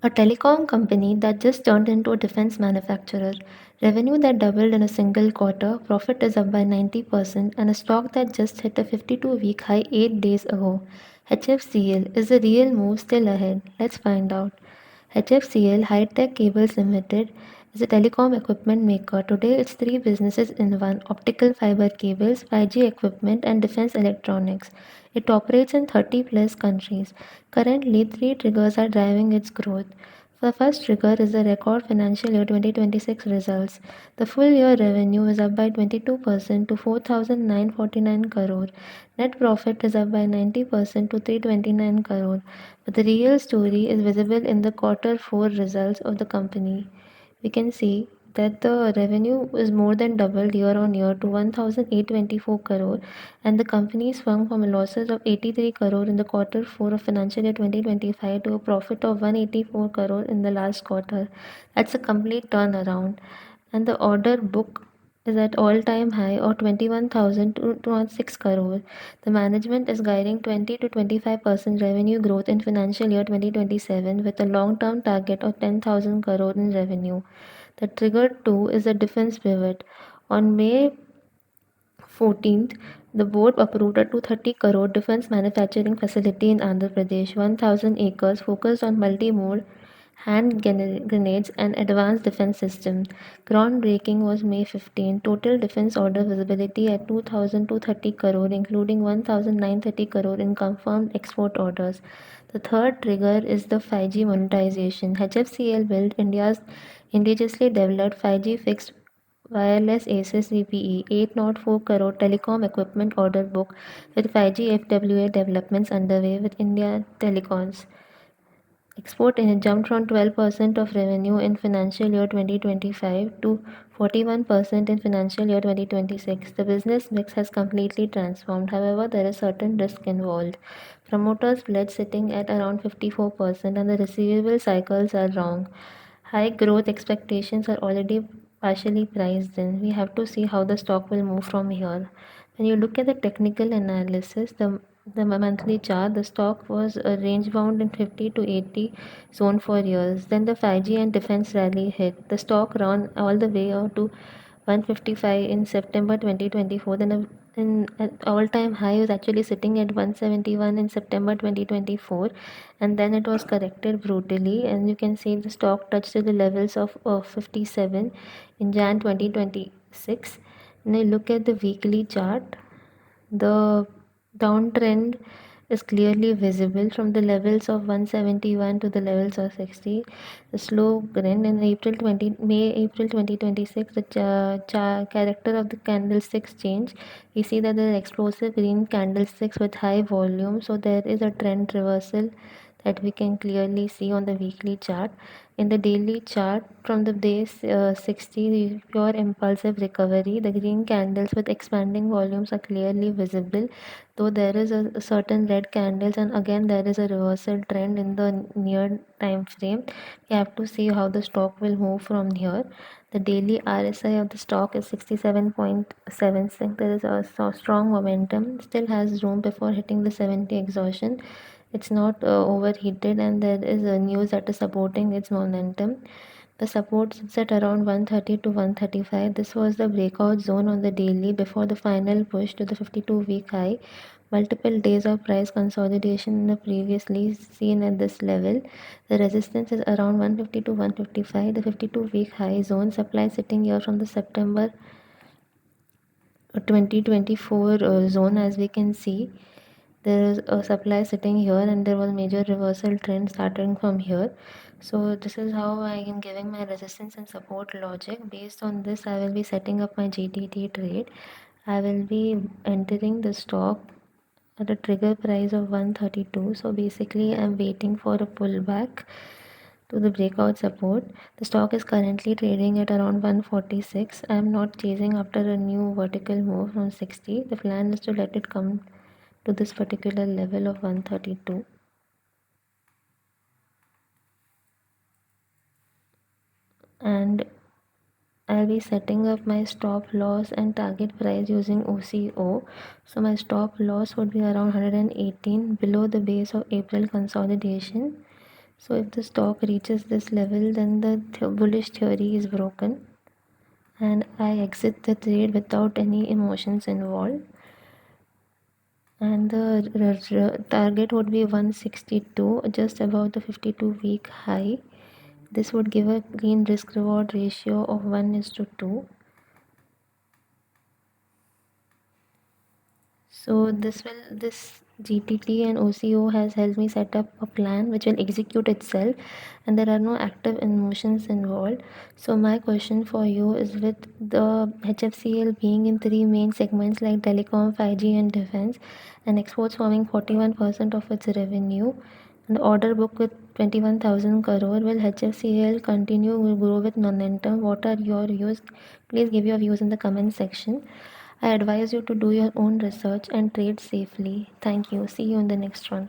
A telecom company that just turned into a defense manufacturer. Revenue that doubled in a single quarter, profit is up by 90%, and a stock that just hit a 52-week high 8 days ago. HFCL, is the real move still ahead? Let's find out. HFCL, High Tech Cables Limited, is a telecom equipment maker. Today, it's three businesses in one: optical fiber cables, 5G equipment, and defense electronics. It operates in 30 plus countries. Currently, three triggers are driving its growth. The first trigger is the record financial year 2026 results. The full year revenue is up by 22% to 4,949 crore. Net profit is up by 90% to 329 crore. But the real story is visible in the quarter 4 results of the company. We can see that the revenue is more than doubled year on year to 1,824 crore, and the company swung from losses of 83 crore in the quarter 4 of financial year 2025 to a profit of 184 crore in the last quarter. That's a complete turnaround. And the order book is at all-time high of 21,206 crore. The management is guiding 20 to 25% revenue growth in financial year 2027 with a long-term target of 10,000 crore in revenue. The trigger 2 is a defense pivot. On May 14th, the board approved a 230 crore defense manufacturing facility in Andhra Pradesh, 1,000 acres, focused on multi-mode hand grenades and advanced defense system. Groundbreaking was May 15. Total defense order visibility at 2,230 crore, including 1,930 crore in confirmed export orders. The third trigger is the 5G monetization. HFCL built India's indigenously developed 5G fixed wireless ACES CPE 804 crore telecom equipment order book with 5G FWA developments underway with India Telecoms. Export jumped from 12% of revenue in financial year 2025 to 41% in financial year 2026. The business mix has completely transformed. However, there is certain risk involved. Promoters pledge sitting at around 54% and the receivable cycles are wrong. High growth expectations are already partially priced in. We have to see how the stock will move from here. When you look at the technical analysis, the monthly chart, the stock was range bound in 50 to 80 zone for years. Then the 5G and defense rally hit. The stock ran all the way out to 155 in September 2024. Then an all-time high was actually sitting at 171 in September 2024, and then it was corrected brutally. And you can see the stock touched the levels of 57 in Jan 2026. Now look at the weekly chart. The downtrend is clearly visible from the levels of 171 to the levels of 60. The slow grind in April 2026, the character of the candlesticks change. We see that there are explosive green candlesticks with high volume, so there is a trend reversal that we can clearly see on the weekly chart. In the daily chart, from the base 60, the pure impulsive recovery, the green candles with expanding volumes are clearly visible, though there is a certain red candles, and again there is a reversal trend in the near time frame. We have to see how the stock will move from here. The daily RSI of the stock is 67.76. There is a strong momentum, still has room before hitting the 70 exhaustion. It's not overheated, and there is a news that is supporting its momentum. The support sits at around 130 to 135. This was the breakout zone on the daily before the final push to the 52-week high. Multiple days of price consolidation in the previously seen at this level. The resistance is around 150 to 155. The 52-week high zone supply sitting here from the September 2024 zone, as we can see. There is a supply sitting here, and there was major reversal trend starting from here. So this is how I am giving my resistance and support logic. Based on this, I will be setting up my GTT trade. I will be entering the stock at a trigger price of 132. So basically I'm waiting for a pullback to the breakout support. The stock is currently trading at around 146. I am not chasing after a new vertical move from 60. The plan is to let it come to this particular level of 132. And I'll be setting up my stop loss and target price using OCO. So my stop loss would be around 118 below the base of April consolidation. So if the stock reaches this level, then the bullish theory is broken and I exit the trade without any emotions involved. And the target would be 162, just above the 52-week high. This would give a clean risk reward ratio of 1:2. So this GTT and OCO has helped me set up a plan which will execute itself, and there are no active emotions involved. So my question for you is, with the HFCL being in three main segments like telecom, 5G and defense, and exports forming 41% of its revenue, and the order book with 21,000 crore, will HFCL continue to grow with momentum? What are your views? Please give your views in the comment section. I advise you to do your own research and trade safely. Thank you. See you in the next one.